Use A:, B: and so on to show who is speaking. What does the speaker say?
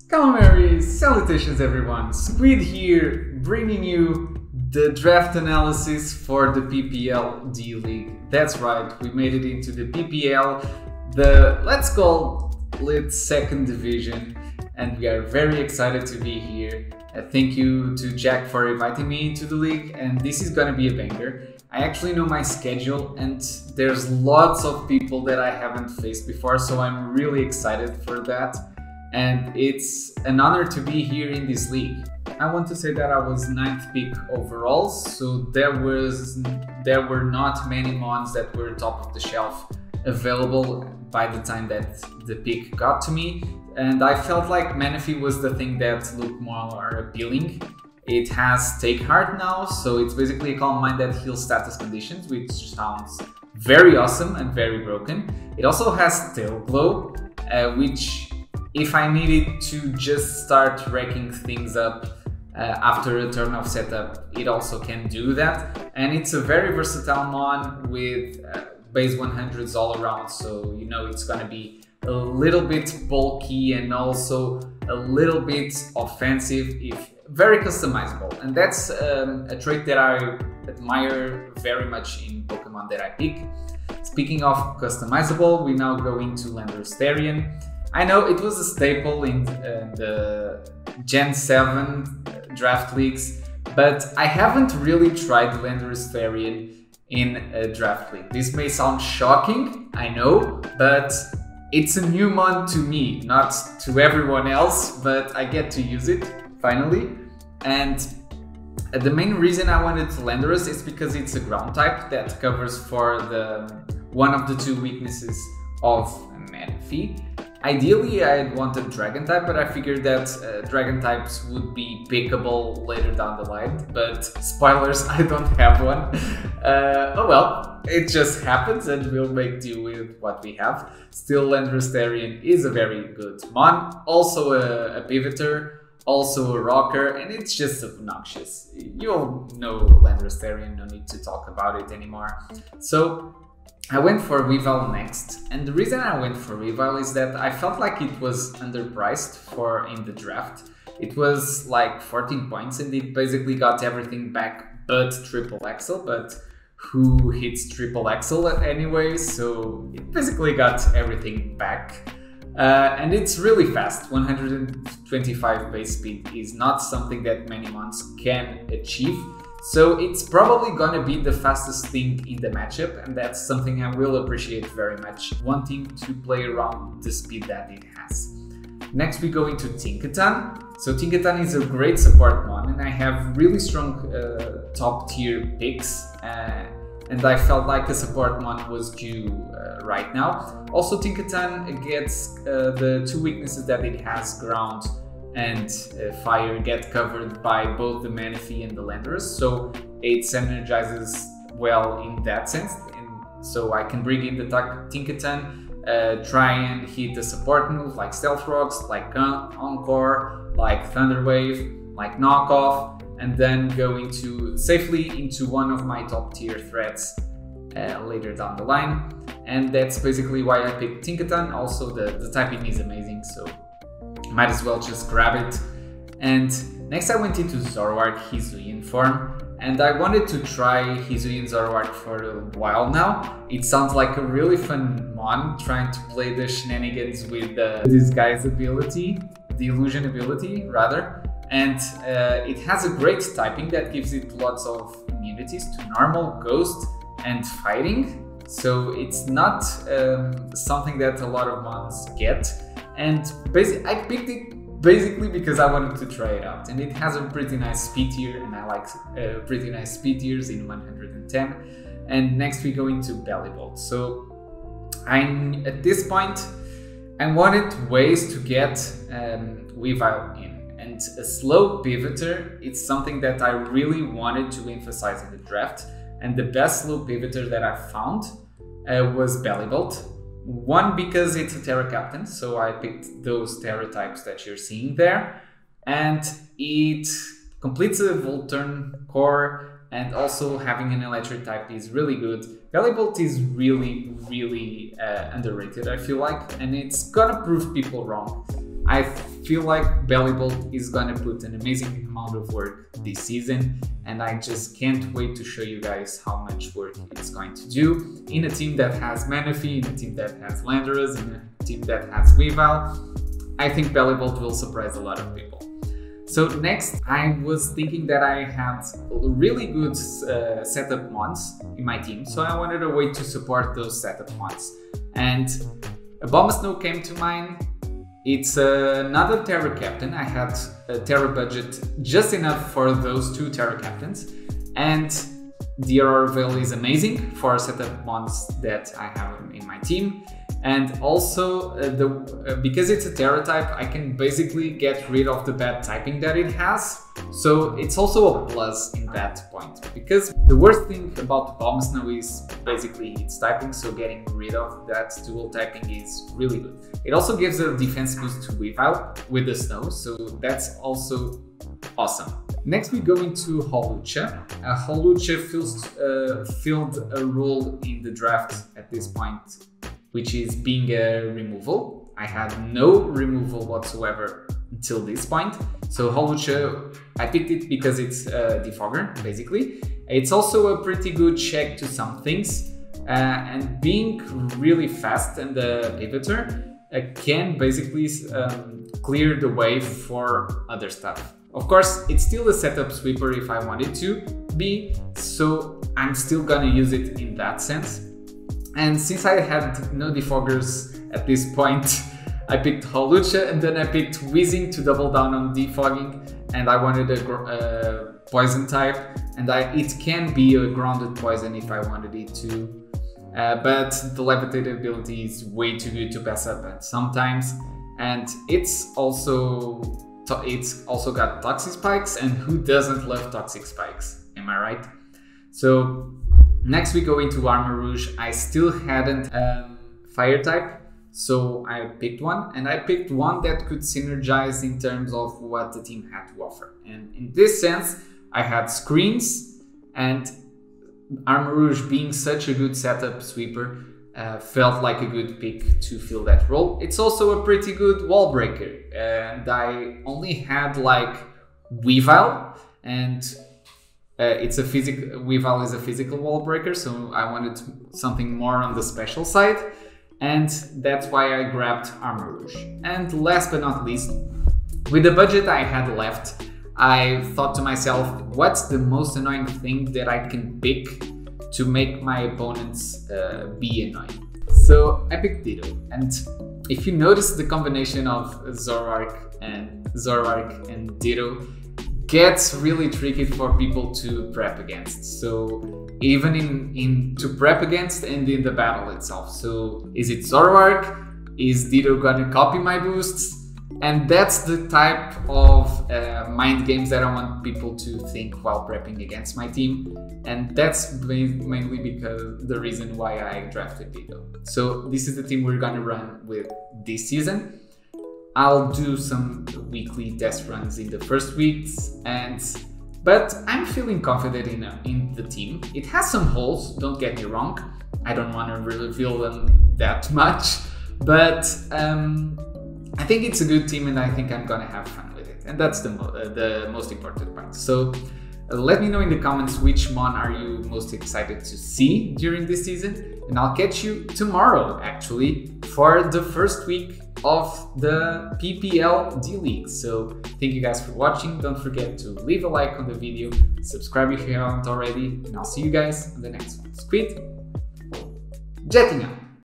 A: Calamari Salutations everyone, Squid here, bringing you the draft analysis for the PPL D-League. That's right, we made it into the PPL, let's call it second division, and we are very excited to be here. Thank you to Jack for inviting me into the league, and this is gonna be a banger. I actually know my schedule and there's lots of people that I haven't faced before, so I'm really excited for that. And it's an honor to be here in this league. I want to say that I was 9th pick overall, so there were not many mons that were top of the shelf available by the time that the pick got to me, and I felt like Manaphy was the thing that looked more appealing. It has Take Heart now, so it's basically a calm mind that heals status conditions, which sounds very awesome and very broken. It also has Tail Glow, which if I needed to just start racking things up after a turn of setup, it also can do that. And it's a very versatile mon with base 100s all around, so you know it's gonna be a little bit bulky and also a little bit offensive, if very customizable. And that's a trait that I admire very much in Pokemon that I pick. Speaking of customizable, we now go into Landorus. I know it was a staple in the Gen 7 draft leagues, but I haven't really tried Landorus in a draft league. This may sound shocking, I know, but it's a new mon to me, not to everyone else, but I get to use it finally. And the main reason I wanted Landorus is because it's a ground type that covers for one of the two weaknesses of Manaphy. Ideally, I wanted Dragon type, but I figured that Dragon types would be pickable later down the line. But spoilers, I don't have one. Oh well, it just happens and we'll make do with what we have. Still, Landorus is a very good mon. Also a pivoter, also a rocker, and it's just obnoxious. You'll know Landorus, no need to talk about it anymore. So I went for Weavile next, and the reason I went for Weavile is that I felt like it was underpriced in the draft. It was like 14 points and it basically got everything back but triple XL, but who hits triple XL anyway, so it basically got everything back. And it's really fast. 125 base speed is not something that many mons can achieve. So it's probably gonna be the fastest thing in the matchup, and that's something I will appreciate very much, wanting to play around the speed that it has. Next we go into Tinkaton. So Tinkaton is a great support mon, and I have really strong top tier picks, and I felt like a support mon was due right now. Also Tinkaton gets the two weaknesses that it has, ground and fire, get covered by both the Manaphy and the Landorus, so it synergizes well in that sense. And so I can bring in the Tinkaton, try and hit a support move like Stealth Rocks, like Encore, like Thunder Wave, like Knockoff, and then go safely into one of my top tier threats later down the line. And that's basically why I picked Tinkaton. Also the typing is amazing, so might as well just grab it. And next I went into Zoroark Hisuian form, and I wanted to try Hisuian Zoroark for a while now. It sounds like a really fun mon, trying to play the shenanigans with the disguise ability, the illusion ability rather. And it has a great typing that gives it lots of immunities to normal, ghost and fighting. So it's not something that a lot of mons get. And I picked it basically because I wanted to try it out, and it has a pretty nice speed tier, and I like pretty nice speed tiers in 110. And next we go into Bellibolt. So at this point I wanted ways to get Weavile in, and a slow pivoter, it's something that I really wanted to emphasize in the draft, and the best slow pivoter that I found was Bellibolt. One, because it's a Terra Captain, so I picked those Terra types that you're seeing there, and it completes a Volturn core, and also having an electric type is really good. Bellibolt is really underrated, I feel like, and it's gonna prove people wrong. I feel like Bellybolt is gonna put an amazing amount of work this season, and I just can't wait to show you guys how much work it's going to do in a team that has Manaphy, in a team that has Landorus, in a team that has Weavile. I think Bellybolt will surprise a lot of people. So next, I was thinking that I had really good setup mons in my team, so I wanted a way to support those setup mons. And Abomasnow came to mind. It's another Terra Captain. I had a Terra budget just enough for those two Terra Captains. And the Aurora Veil is amazing for setup mons that I have in my team. And also, because it's a Terra type, I can basically get rid of the bad typing that it has. So it's also a plus in that point. Because the worst thing about Abomasnow is basically its typing, so getting rid of that dual typing is really good. It also gives a defense boost to Weavile with the snow, so that's also awesome. Next we go into Hawlucha. Hawlucha filled a role in the draft at this point, which is being a removal. I had no removal whatsoever until this point. So Hawlucha, I picked it because it's a defogger, basically. It's also a pretty good check to some things. And being really fast and a pivoter can basically clear the way for other stuff. Of course, it's still a setup sweeper if I want it to be, so I'm still gonna use it in that sense. And since I had no defoggers at this point, I picked Hawlucha and then I picked Weezing to double down on defogging, and I wanted a poison type, and it can be a grounded poison if I wanted it to. But the levitate ability is way too good to pass up at sometimes, and it's also got toxic spikes, and who doesn't love toxic spikes, am I right? So next we go into Armarouge. I still hadn't fire type, so I picked one, and I picked one that could synergize in terms of what the team had to offer. And in this sense, I had screens, and Armarouge, being such a good setup sweeper, felt like a good pick to fill that role. It's also a pretty good wall breaker, and I only had like Weavile, and Weavile is a physical wall breaker, so I wanted something more on the special side, and that's why I grabbed Armarouge. And last but not least, with the budget I had left, I thought to myself, what's the most annoying thing that I can pick to make my opponents be annoying? So I picked Ditto, and if you notice, the combination of Zoroark and Ditto gets really tricky for people to prep against. So even to prep against and in the battle itself. So is it Zoroark? Is Ditto gonna copy my boosts? And that's the type of mind games that I want people to think while prepping against my team. And that's mainly because the reason why I drafted Ditto. So this is the team we're gonna run with this season. I'll do some weekly test runs in the first weeks, but I'm feeling confident in the team. It has some holes, don't get me wrong. I don't want to reveal them that much, but I think it's a good team, and I think I'm gonna have fun with it. And that's the most important part. So let me know in the comments which mon are you most excited to see during this season, and I'll catch you tomorrow actually for the first week of the PPL D-League. So thank you guys for watching. Don't forget to leave a like on the video, subscribe if you haven't already, and I'll see you guys on the next one. Squid, jetting out.